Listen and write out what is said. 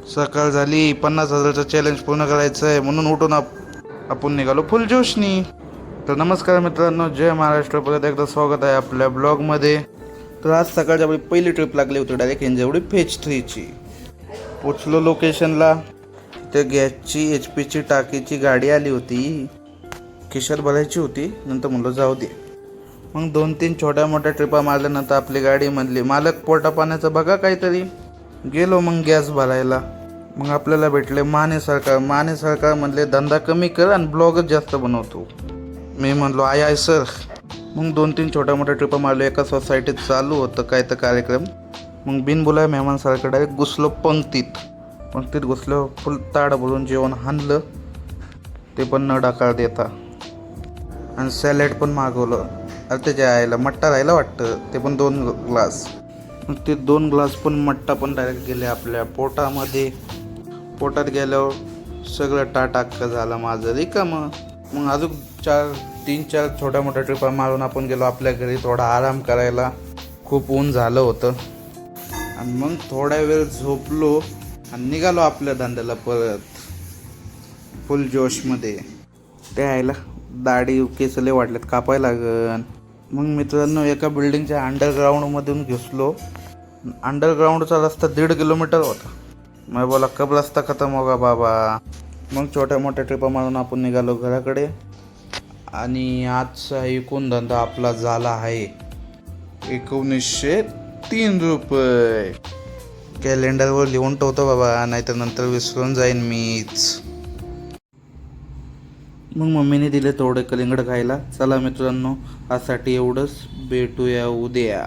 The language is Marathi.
सकाळ झाली, 50,000चं चॅलेंज पूर्ण करायचं आहे म्हणून उठून आपण निघालो फुल जोशनी. तर नमस्कार मित्रांनो, जय महाराष्ट्र. परत एकदा स्वागत आहे आपल्या ब्लॉगमध्ये. तर आज सकाळच्या वेळी पहिली ट्रिप लागली होती डायरेक्ट हिंजवडी फेज 3ची. पोचलो लोकेशनला. त्या गॅसची HP टाकीची गाडी आली होती, खिशात भरायची होती. नंतर म्हणलं जाऊ दे. मग 2-3 छोट्या मोठ्या ट्रिपा मारल्यानंतर आपली गाडी म्हणली मालक पोटा पाण्याचं बघा काहीतरी. गेलो मग गॅस भरायला. मग आपल्याला भेटले माने सरकार म्हणले धंदा कमी कर आणि ब्लॉगच जास्त बनवतो. मी म्हणलो आय सर. मग 2-3 छोट्या मोठ्या ट्रिपा मारलो. एका सोसायटीत चालू होतं काय तर कार्यक्रम. मग बिनबुलाय मेहमानसारखं डायरेक्ट घुसलो पंक्तीत घुसलो. फुल ताड भरून जेवण हाणलं, ते पण न डाकार देता. आणि सॅलेड पण मागवलं. अरे त्याच्या आईला मट्टा राहिला वाटतं, ते पण 2 ग्लास. मग ते 2 ग्लास पण मट्टा पण डायरेक्ट गेले आपल्या पोटामध्ये. पोटात गेल्यावर सगळं टाटाक्क झालं माझं रिकामं. मग अजून 3-4 छोट्या मोठ्या ट्रिपा मारून आपण गेलो आपल्या घरी थोडा आराम करायला. खूप ऊन झालं होतं. आणि मग थोड्या वेळ झोपलो आणि निघालो आपल्या धंद्याला परत फुल जोशमध्ये. ते यायला दाढी केसले वाटलेत, कापायला लागन. मग मित्रांनो एका बिल्डिंगच्या अंडरग्राऊंडमधून घुसलो. अंडरग्राऊंडचा रस्ता 1.5 किलोमीटर होता. मग बोला कब रस्ता खतम होगा बाबा. मग छोट्या मोठ्या ट्रिपा मारून आपण निघालो घराकडे. आणि आजचा एकूण धंदा आपला झाला आहे 1903 रुपये. कॅलेंडरवर लिहून ठेवतो बाबा, नाहीतर नंतर विसरून जाईन मीच. मग मम्मीने दिले थोडे कलिंगड खायला. चला मित्रांनो, आजसाठी एवढंच. भेटूया उद्या.